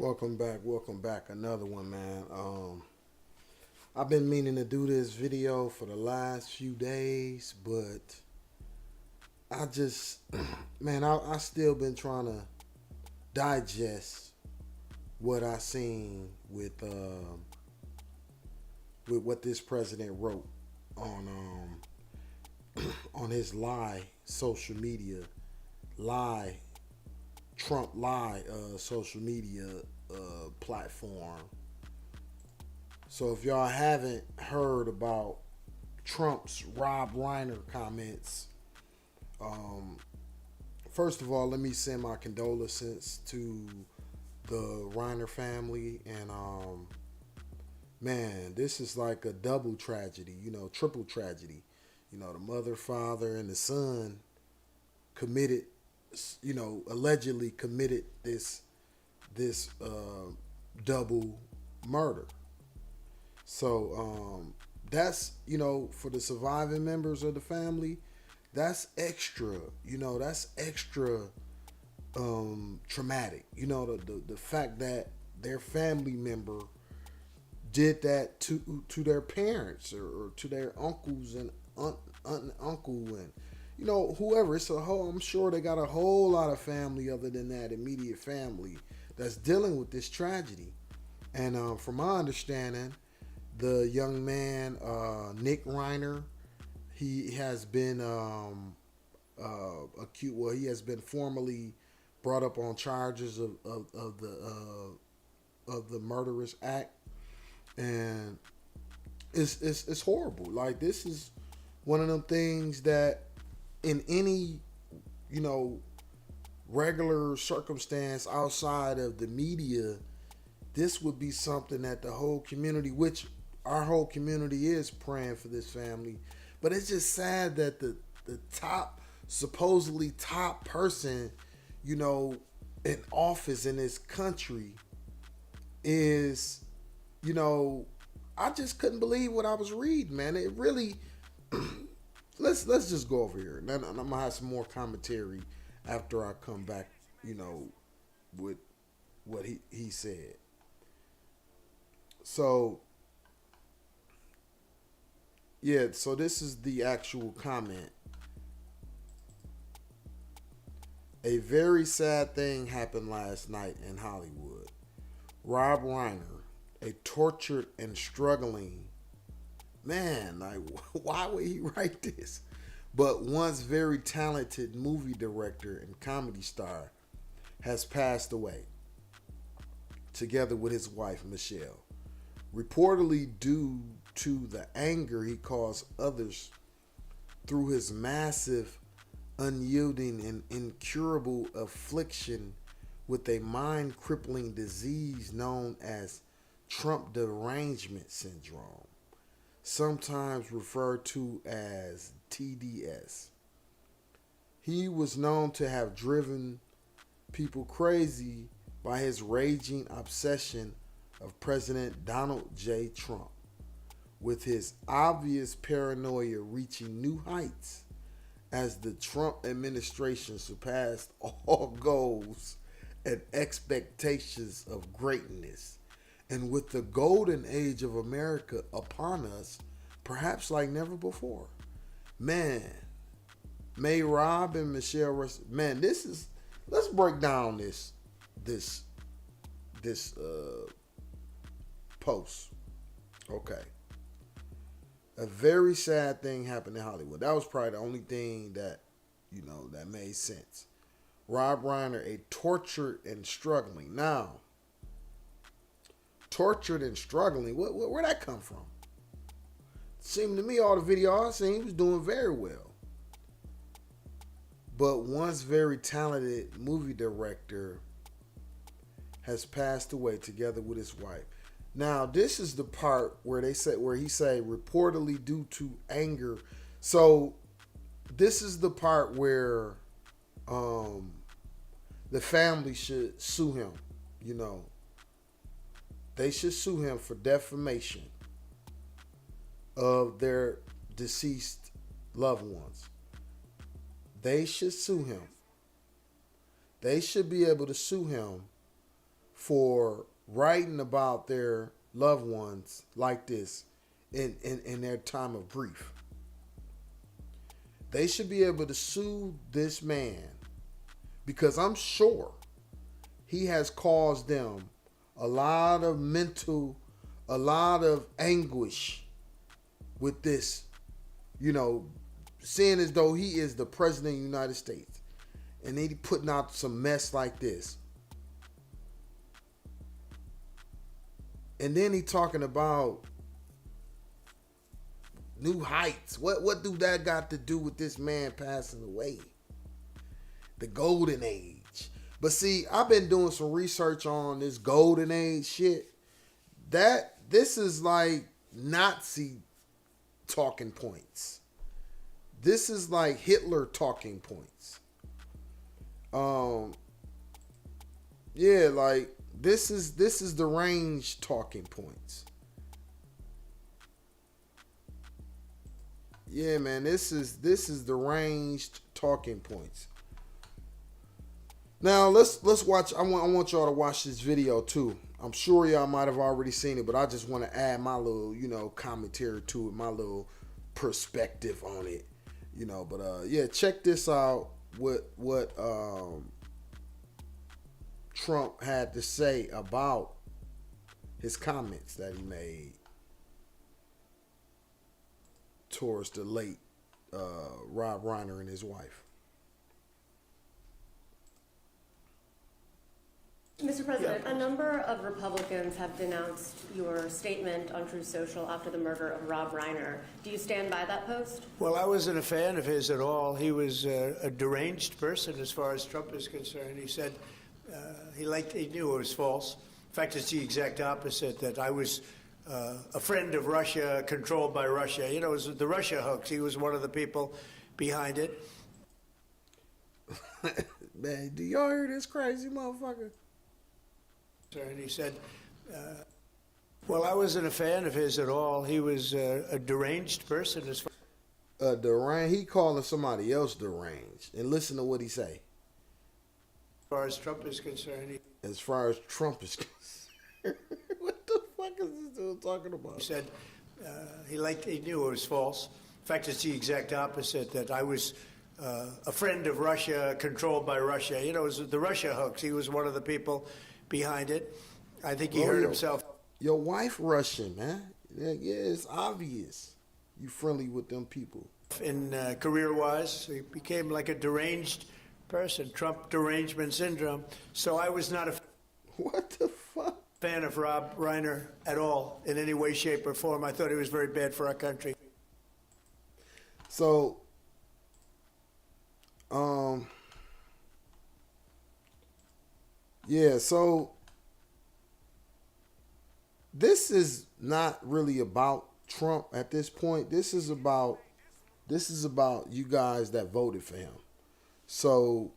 Welcome back. Another one, man. I've been meaning to do this video for the last few days, but I just, man, I still been trying to digest what I seen with what this president wrote on on his lie social media lie Trump lie social media platform. So if y'all haven't heard about Trump's Rob Reiner comments, um, first of all, let me send my condolences to the Reiner family. And man, this is like a double tragedy, triple tragedy. The mother, father, and the son committed, allegedly committed this double murder. So that's for the surviving members of the family, that's extra. That's extra traumatic. The fact that their family member did that to their parents or to their uncles and aunt and uncle and whoever. It's a whole. I'm sure they got a whole lot of family other than that immediate family that's dealing with this tragedy. And from my understanding, the young man, Nick Reiner, he has been acute. Well, he has been formally brought up on charges of the murderous act, and it's horrible. Like, this is one of them things that in any you know regular circumstance outside of the media, this would be something that the whole community, which our whole community is praying for this family. But it's just sad that the top, supposedly top person, in office in this country is, I just couldn't believe what I was reading, man. It really, let's just go over here. And then I'm gonna have some more commentary after I come back, with what he said. So yeah, so this is the actual comment. A very sad thing happened last night in Hollywood. Rob Reiner, a tortured and struggling man, like, why would he write this? But once very talented movie director and comedy star, has passed away, together with his wife Michelle, reportedly due to the anger he caused others through his massive, unyielding, and incurable affliction with a mind crippling disease known as Trump derangement syndrome, sometimes referred to as TDS. He was known to have driven people crazy by his raging obsession of President Donald J. Trump, with his obvious paranoia reaching new heights as the Trump administration surpassed all goals and expectations of greatness. And with the golden age of America upon us, perhaps like never before. Man, may Rob and Michelle, man, this is, let's break down this post. Okay. A very sad thing happened in Hollywood. That was probably the only thing that, that made sense. Rob Reiner, a tortured and struggling. Now, tortured and struggling, where'd that come from? Seemed to me all the video I seen, he was doing very well. But once very talented movie director has passed away together with his wife. Now, this is the part where he say reportedly due to anger. So this is the part where the family should sue him. They should sue him for defamation of their deceased loved ones. They should sue him. They should be able to sue him for writing about their loved ones like this in their time of grief. They should be able to sue this man because I'm sure he has caused them a lot of anguish with this, seeing as though he is the president of the United States and he putting out some mess like this. And then he talking about new heights. What do that got to do with this man passing away? The golden age. But see, I've been doing some research on this golden age shit. This is like Nazi talking points. This is like Hitler talking points. Yeah, like this is the range talking points. Yeah, man, this is the ranged talking points. Now let's watch. I want y'all to watch this video too. I'm sure y'all might have already seen it, but I just want to add my little, commentary to it, my little perspective on it, But yeah, check this out. What Trump had to say about his comments that he made towards the late Rob Reiner and his wife. Mr. President, a number of Republicans have denounced your statement on Truth Social after the murder of Rob Reiner. Do you stand by that post? Well, I wasn't a fan of his at all. He was a deranged person as far as Trump is concerned. He said he knew it was false. In fact, it's the exact opposite, that I was a friend of Russia, controlled by Russia. It was the Russia hoax. He was one of the people behind it. Man, do y'all hear this crazy motherfucker? And he said, well, I wasn't a fan of his at all. He was a deranged person. He calling somebody else deranged. And listen to what he say. As far as Trump is concerned. As far as Trump is concerned. What the fuck is this dude talking about? He said he knew it was false. In fact, it's the exact opposite, that I was a friend of Russia, controlled by Russia. It was the Russia hoax. He was one of the people behind it. I think he hurt himself. Your wife Russian, man. Yeah, it's obvious. You friendly with them people. In career-wise, he became like a deranged person, Trump derangement syndrome. So I was not a what the fuck? Fan of Rob Reiner at all, in any way, shape, or form. I thought he was very bad for our country. So, yeah, so this is not really about Trump at this point. This is about you guys that voted for him. So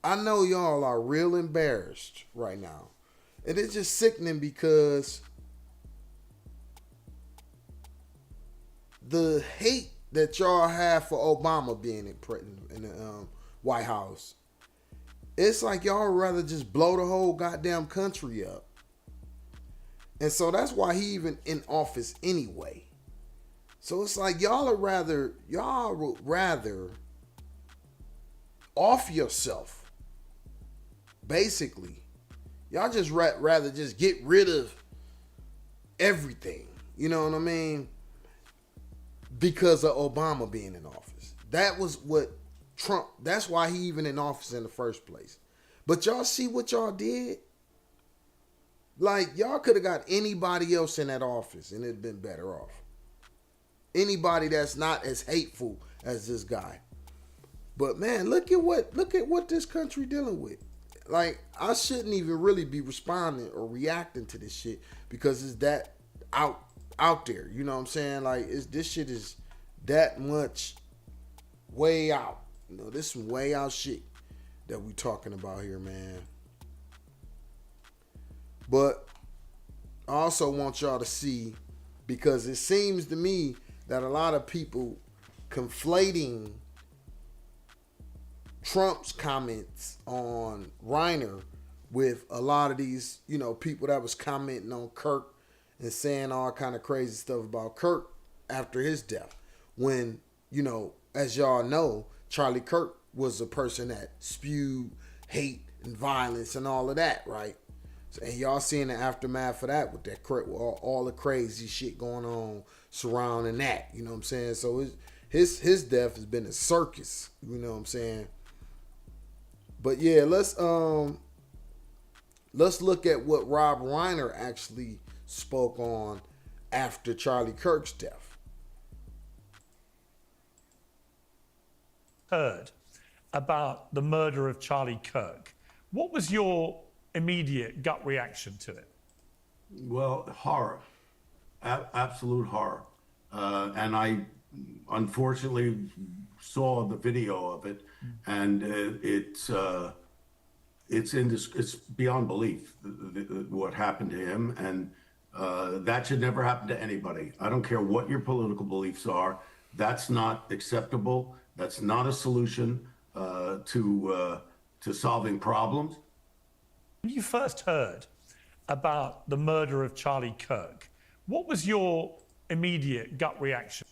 I know y'all are real embarrassed right now. And it's just sickening because the hate that y'all have for Obama being in the White House, it's like y'all rather just blow the whole goddamn country up. And so that's why he even in office anyway. So it's like y'all would rather off yourself. Basically. Y'all just rather just get rid of everything. You know what I mean? Because of Obama being in office. That was what Trump, that's why he even in office in the first place. But y'all see what y'all did? Like, y'all could have got anybody else in that office and it'd been better off. Anybody that's not as hateful as this guy. But man, look at what this country dealing with. Like, I shouldn't even really be responding or reacting to this shit because it's that out there. You know what I'm saying? Like, this shit is that much way out. You know, this some way out shit that we talking about here, man. But I also want y'all to see, because it seems to me that a lot of people conflating Trump's comments on Reiner with a lot of these, people that was commenting on Kirk and saying all kind of crazy stuff about Kirk after his death. When, as y'all know, Charlie Kirk was a person that spewed hate and violence and all of that, right? And y'all seeing the aftermath of that with that all the crazy shit going on surrounding that. You know what I'm saying? So his death has been a circus. You know what I'm saying? But yeah, let's look at what Rob Reiner actually spoke on after Charlie Kirk's death. Heard about the murder of Charlie Kirk. What was your immediate gut reaction to it? Well, horror, absolute horror. And I unfortunately saw the video of it, and it's beyond belief what happened to him, and that should never happen to anybody. I don't care what your political beliefs are. That's not acceptable. That's not a solution to solving problems. When you first heard about the murder of Charlie Kirk, what was your immediate gut reaction?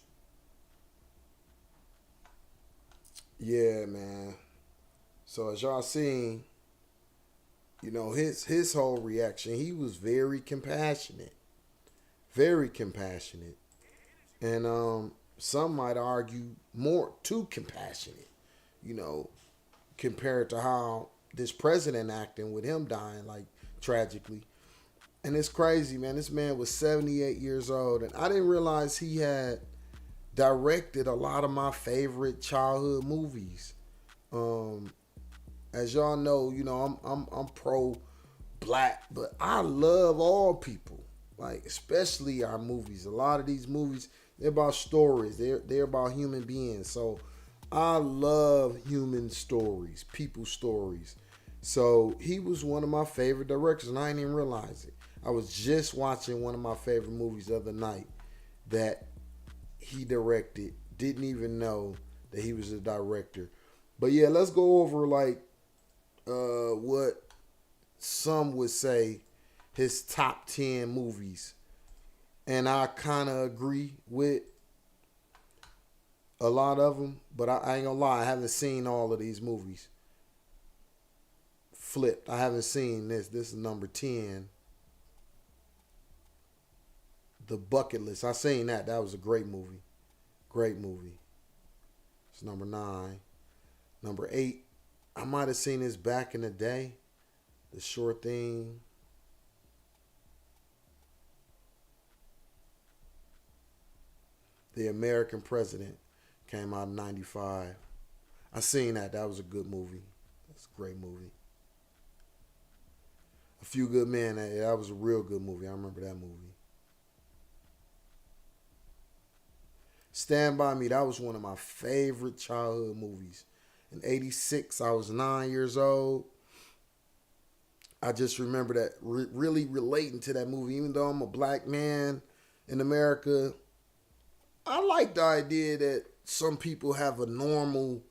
Yeah, man. So as y'all seen, his whole reaction, he was very compassionate. Very compassionate. And some might argue more too compassionate, compared to how this president acting with him dying, like, tragically. And it's crazy, man. This man was 78 years old, and I didn't realize he had directed a lot of my favorite childhood movies. As y'all know, I'm pro black, but I love all people, like, especially our movies. A lot of these movies, they're about stories. They're about human beings. So I love human stories, people stories. So he was one of my favorite directors, and I didn't even realize it. I was just watching one of my favorite movies the other night that he directed. Didn't even know that he was a director. But yeah, let's go over what some would say his top 10 movies. And I kind of agree with a lot of them, but I ain't gonna lie, I haven't seen all of these movies. Flipped. I haven't seen this. This is number 10. The Bucket List. I seen that. That was a great movie. Great movie. It's number 9. Number 8. I might have seen this back in the day. The Sure Thing. The American President came out in 95. I seen that. That was a good movie. That's a great movie. A Few Good Men. That was a real good movie. I remember that movie. Stand By Me. That was one of my favorite childhood movies. In 86, I was 9 years old. I just remember that really relating to that movie. Even though I'm a black man in America, I like the idea that some people have a normal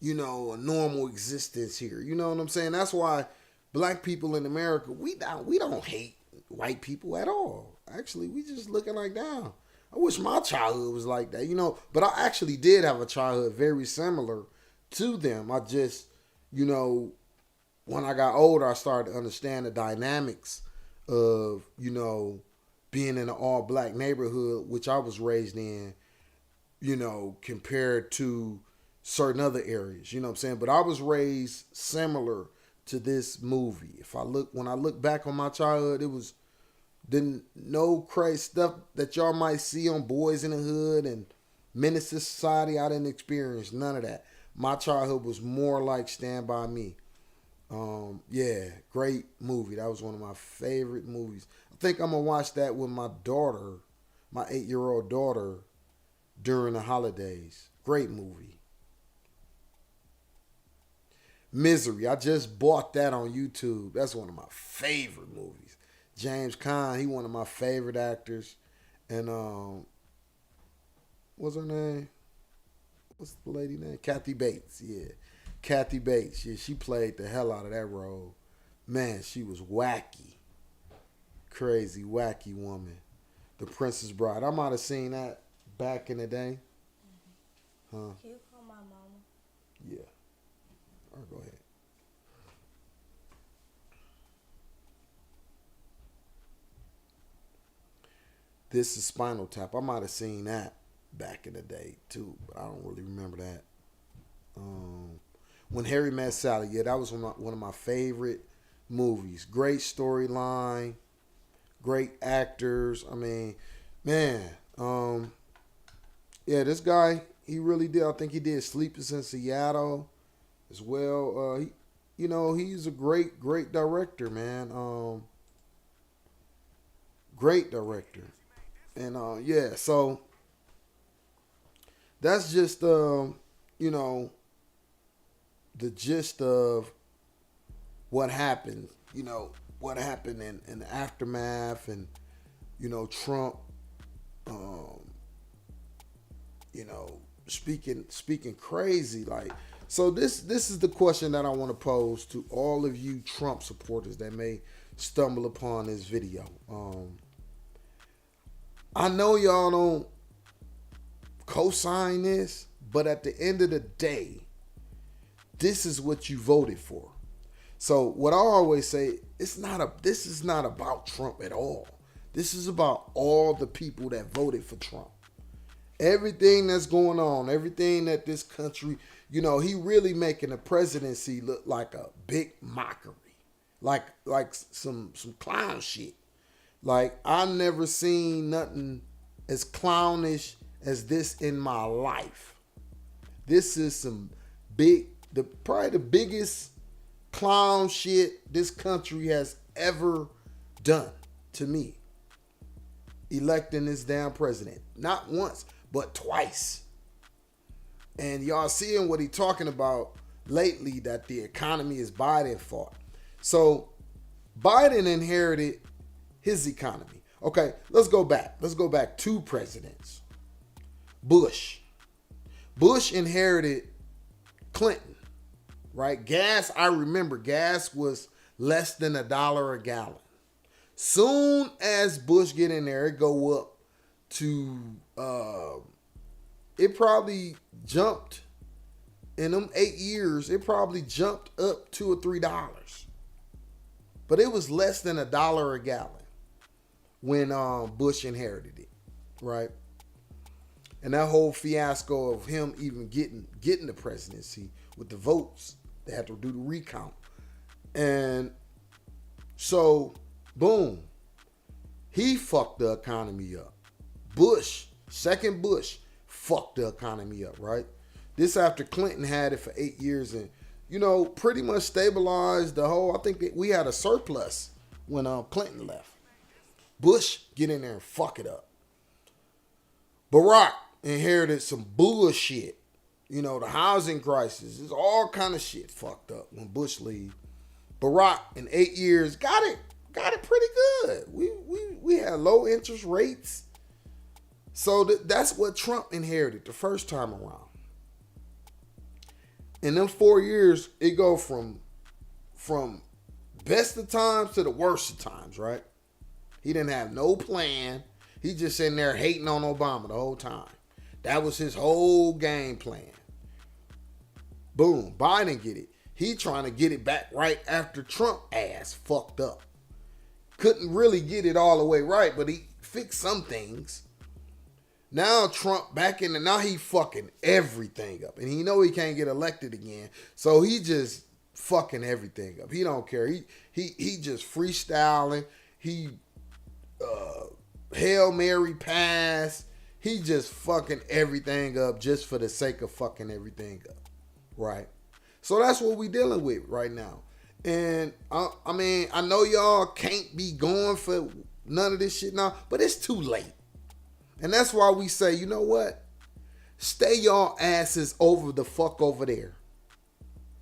existence here. You know what I'm saying? That's why black people in America, we don't hate white people at all. Actually, we just looking like down. I wish my childhood was like that, But I actually did have a childhood very similar to them. I just, when I got older, I started to understand the dynamics of, being in an all-black neighborhood, which I was raised in, compared to certain other areas. You know what I'm saying? But I was raised similar to this movie. When I look back on my childhood, it was no crazy stuff that y'all might see on Boys in the Hood and Menace to Society. I didn't experience none of that. My childhood was more like Stand By Me. Yeah, great movie. That was one of my favorite movies. I think I'm gonna watch that with my daughter, my 8-year-old daughter, during the holidays. Great movie. Misery. I just bought that on YouTube. That's one of my favorite movies. James Caan, he one of my favorite actors. And what's her name? What's the lady name? Kathy Bates. Yeah. Kathy Bates. Yeah, she played the hell out of that role. Man, she was wacky. Crazy, wacky woman. The Princess Bride. I might have seen that back in the day. Huh? Can you call my mama? Yeah. All right, go ahead. This is Spinal Tap. I might have seen that back in the day too, but I don't really remember that. When Harry Met Sally, yeah, that was one of my favorite movies. Great storyline, great actors. I mean, man, yeah, this guy, he really did. I think he did Sleepers in Seattle as well. He's a great director, man. Great director. And yeah, so that's just the gist of what happened. What happened in the aftermath, and Trump, speaking crazy like. So this is the question that I want to pose to all of you Trump supporters that may stumble upon this video. I know y'all don't co-sign this, but at the end of the day, this is what you voted for. So what I always say, this is not about Trump at all. This is about all the people that voted for Trump. Everything that's going on, everything that this country, he really making the presidency look like a big mockery. Like some clown shit. Like, I never seen nothing as clownish as this in my life. This is probably the biggest clown shit this country has ever done to me. Electing this damn president. Not once, but twice. And y'all seeing what he talking about lately, that the economy is Biden fault. So Biden inherited his economy. Okay, let's go back. Let's go back 2 presidents. Bush inherited Clinton, right? Gas, I remember gas was less than $1 a gallon. Soon as Bush get in there, it go up to, it probably jumped, in them 8 years, it probably jumped up $2 or $3. But it was less than $1 a gallon when Bush inherited it, right? And that whole fiasco of him even getting the presidency with the votes, they had to do the recount. And so, boom, he fucked the economy up. Second Bush, fucked the economy up, right? This after Clinton had it for 8 years and, pretty much stabilized the whole, I think that we had a surplus when Clinton left. Bush get in there and fuck it up. Barack inherited some bullshit. The housing crisis. There's all kind of shit fucked up when Bush leave. Barack in 8 years got it pretty good. We had low interest rates. So that's what Trump inherited the first time around. In them 4 years, it go from best of times to the worst of times, right? He didn't have no plan. He just sitting there hating on Obama the whole time. That was his whole game plan. Boom, Biden get it. He trying to get it back right after Trump ass fucked up. Couldn't really get it all the way right, but he fixed some things. Now Trump now he fucking everything up. And he know he can't get elected again. So he just fucking everything up. He don't care. He just freestyling. He Hail Mary pass. He just fucking everything up just for the sake of fucking everything up. Right? So that's what we dealing with right now. And I mean, I know y'all can't be going for none of this shit now, but it's too late. And that's why we say, you know what? Stay y'all asses over there.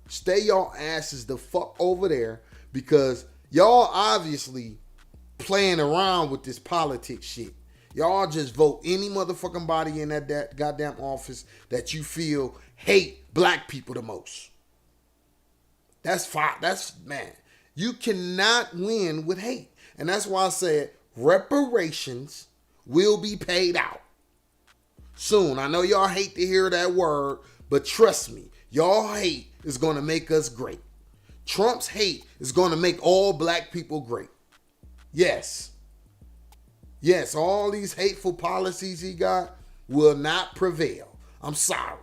Stay y'all asses the fuck over there, because y'all obviously playing around with this politics shit. Y'all just vote any motherfucking body in that goddamn office that you feel hate black people the most. That's fine. Man. You cannot win with hate. And that's why I said reparations will be paid out soon. I know y'all hate to hear that word, but trust me, y'all hate is going to make us great. Trump's hate is going to make all black people great. Yes. Yes, all these hateful policies he got will not prevail. I'm sorry.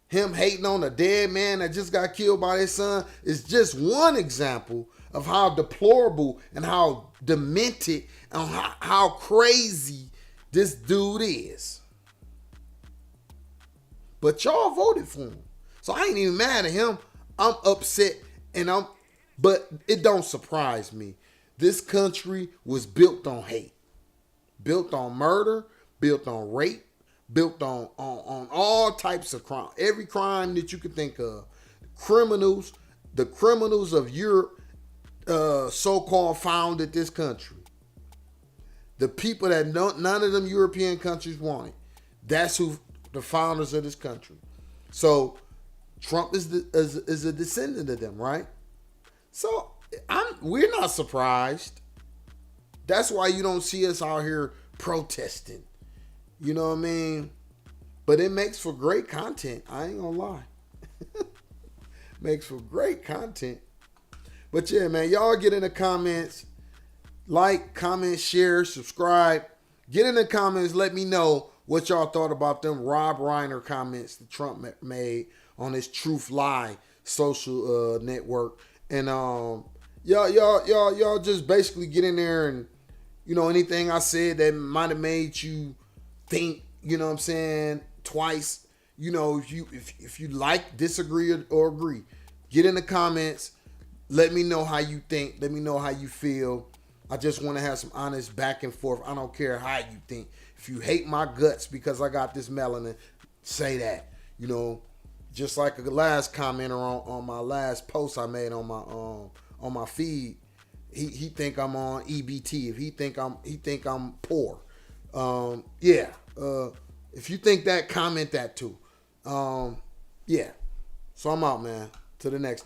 Him hating on a dead man that just got killed by his son is just one example of how deplorable and how demented and how crazy this dude is. But y'all voted for him. So I ain't even mad at him. I'm upset but it don't surprise me. This country was built on hate, built on murder, built on rape, built on all types of crime. Every crime that you could think of. The criminals of Europe so-called founded this country. The people that none of them European countries wanted. That's who the founders of this country. So Trump is a descendant of them, right? So we're not surprised. That's why you don't see us out here protesting. You know what I mean? But it makes for great content. I ain't gonna lie. Makes for great content. But yeah, man, y'all get in the comments. Like, comment, share, subscribe. Get in the comments. Let me know what y'all thought about them Rob Reiner comments that Trump made on his Truth Lie social network. And y'all just basically get in there and, you know, anything I said that might have made you think, you know what I'm saying, twice. You know, if you like, disagree, or agree, get in the comments. Let me know how you think. Let me know how you feel. I just want to have some honest back and forth. I don't care how you think. If you hate my guts because I got this melanin, say that. You know, just like the last commenter on my last post I made on my feed. He think I'm on EBT. If he think I'm poor. If you think that, comment that too. Yeah. So I'm out, man. To the next.